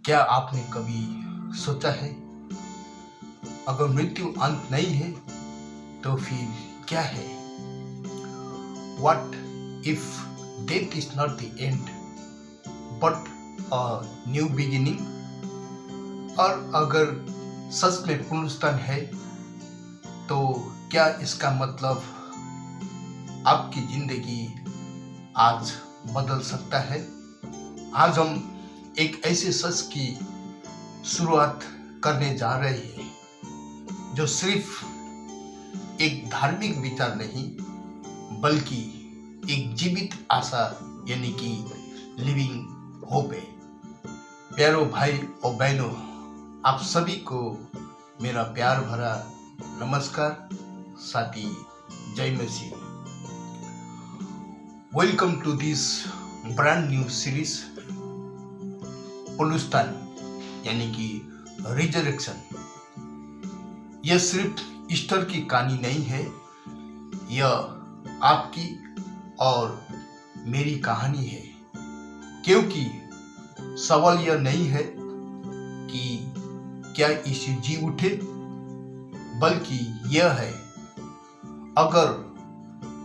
क्या आपने कभी सोचा है, अगर मृत्यु अंत नहीं है तो फिर क्या है? What if death is not the end but a new beginning? और अगर सच में पुनरुत्थान है तो क्या इसका मतलब आपकी जिंदगी आज बदल सकता है? आज हम एक ऐसे सच की शुरुआत करने जा रहे हैं जो सिर्फ एक धार्मिक विचार नहीं बल्कि एक जीवित आशा यानी कि लिविंग होप है। प्यारो भाई और बहनों, आप सभी को मेरा प्यार भरा नमस्कार, साथी जय मसीह। Welcome to this brand new series पुनरुत्थान यानी कि रिजरेक्शन। यह सिर्फ ईस्टर की कहानी नहीं है, यह आपकी और मेरी कहानी है। क्योंकि सवाल यह नहीं है कि क्या यीशु जी उठे, बल्कि यह है अगर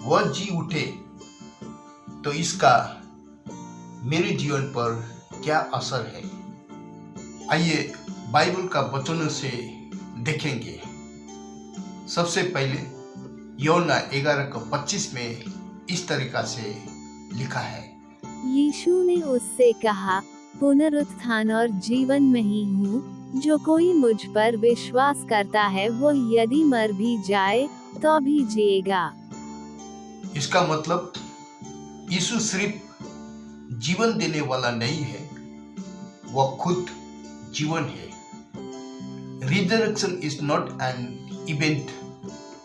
वह जी उठे तो इसका मेरे जीवन पर क्या असर है। आइए बाइबल का वचनों से देखेंगे। सबसे पहले यूहन्ना 11:25 में इस तरीका से लिखा है, यीशु ने उससे कहा, पुनरुत्थान और जीवन में ही हूँ। जो कोई मुझ पर विश्वास करता है वो यदि मर भी जाए तो भी जिएगा। इसका मतलब यीशु सिर्फ जीवन देने वाला नहीं है, वह खुद जीवन है। Resurrection is not an event,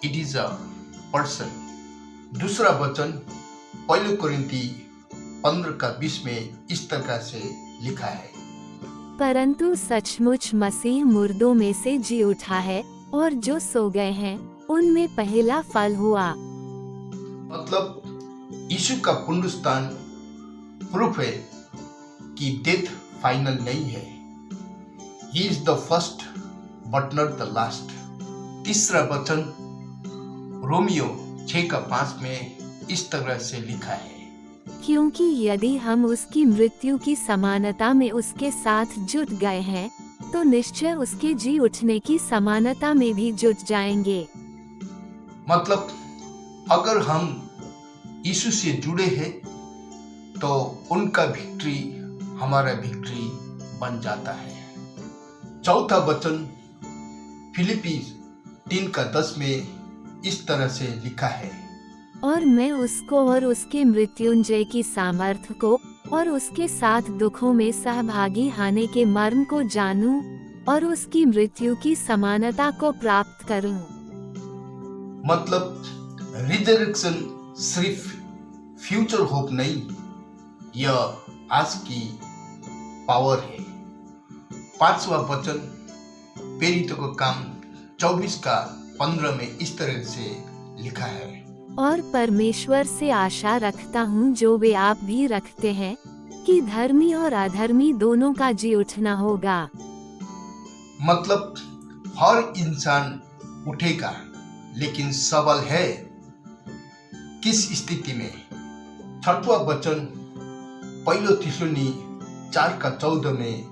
it is a person. दूसरा वचन 1 कोरिन्थी 15:20 में इस तरह से लिखा है, परंतु सचमुच मसीह मुर्दों में से जी उठा है और जो सो गए हैं उनमें पहला फल हुआ। मतलब यीशु का पुनरुत्थान प्रूफ है कि डेथ फाइनल नहीं है। He is the first but not the last. तीसरा वचन रोमियो 6:5 में इस तरह से लिखा है, क्योंकि यदि हम उसकी मृत्यु की समानता में उसके साथ जुट गए हैं तो निश्चय उसके जी उठने की समानता में भी जुट जाएंगे। मतलब अगर हम यीशु से जुड़े हैं तो उनका विक्ट्री हमारा विक्ट्री बन जाता है। चौथा वचन फिलिपी 3:10 में इस तरह से लिखा है, और मैं उसको और उसके मृत्युंजय की सामर्थ्य को और उसके साथ दुखों में सहभागी होने के मर्म को जानूं और उसकी मृत्यु की समानता को प्राप्त करूं। मतलब रिजरेक्शन सिर्फ फ्यूचर होप नहीं, यह आज की पावर है। पांचवा वचन प्रेरितों का काम 24:15 में इस तरह से लिखा है, और परमेश्वर से आशा रखता हूँ जो वे आप भी रखते हैं कि धर्मी और अधर्मी दोनों का जी उठना होगा। मतलब हर इंसान उठेगा, लेकिन सवाल है किस स्थिति में। छठवां वचन 1 थिस्सलुनी 4:14 में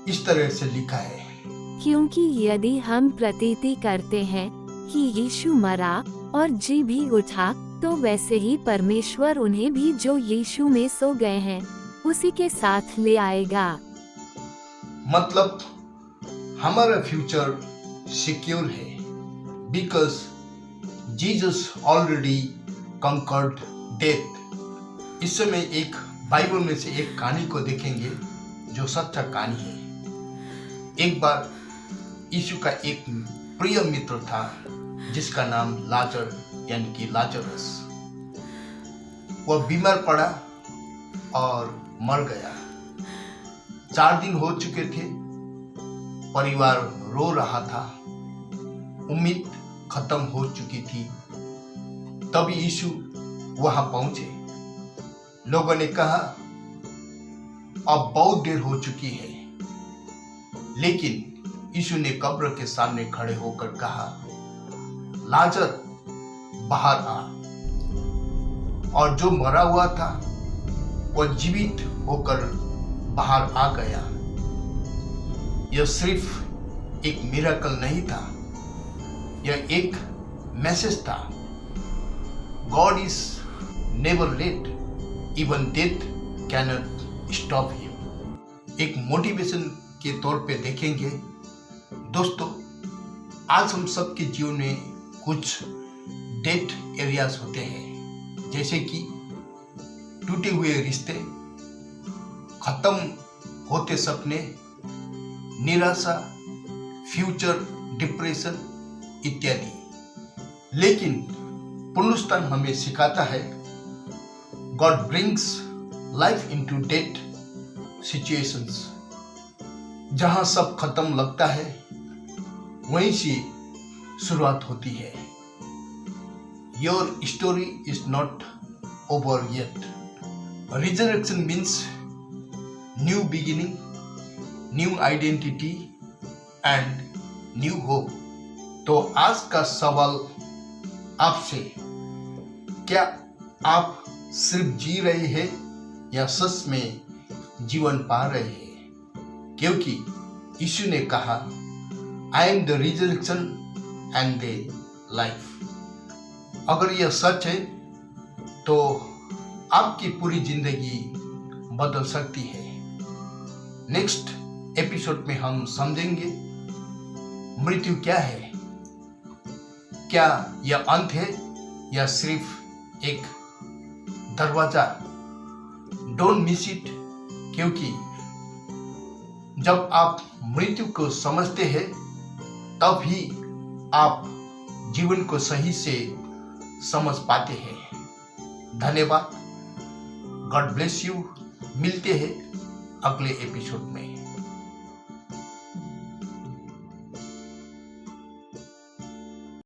इस तरह से लिखा है, क्योंकि यदि हम प्रतीति करते हैं कि यीशु मरा और जी भी उठा तो वैसे ही परमेश्वर उन्हें भी जो यीशु में सो गए हैं उसी के साथ ले आएगा। मतलब हमारा फ्यूचर सिक्योर है because Jesus already conquered death. इस समय एक बाइबल में से एक कहानी को देखेंगे जो सच्चा कहानी है। एक बार यीशु का एक प्रिय मित्र था जिसका नाम लाजर यानी कि लाजरस। वह बीमार पड़ा और मर गया। 4 दिन हो चुके थे, परिवार रो रहा था, उम्मीद खत्म हो चुकी थी। तब यीशु वहां पहुंचे। लोगों ने कहा अब बहुत देर हो चुकी है, लेकिन यीशु ने कब्र के सामने खड़े होकर कहा, लाजर बाहर आ। और जो मरा हुआ था वह जीवित होकर बाहर आ गया। यह सिर्फ एक मिरेकल नहीं था, यह एक मैसेज था। God is never late, even death cannot stop him. एक मोटिवेशन के तौर पे देखेंगे दोस्तों, आज हम सबके जीवन में कुछ डेड एरियाज होते हैं, जैसे कि टूटे हुए रिश्ते, खत्म होते सपने, निराशा, फ्यूचर डिप्रेशन इत्यादि। लेकिन पुनरुत्थान हमें सिखाता है, God brings life into dead situations. जहां सब खत्म लगता है वहीं से शुरुआत होती है। Your story is not over yet. Resurrection means new beginning, new identity and new hope. तो आज का सवाल आपसे, क्या आप सिर्फ जी रहे हैं या सच में जीवन पा रहे हैं? क्योंकि यीशु ने कहा, I am the resurrection and the life. अगर यह सच है तो आपकी पूरी जिंदगी बदल सकती है। नेक्स्ट एपिसोड में हम समझेंगे मृत्यु क्या है, क्या यह अंत है या सिर्फ एक दरवाजा। डोंट मिस इट, क्योंकि जब आप मृत्यु को समझते हैं तब ही आप जीवन को सही से समझ पाते हैं। धन्यवाद। God bless you. मिलते हैं अगले एपिसोड में।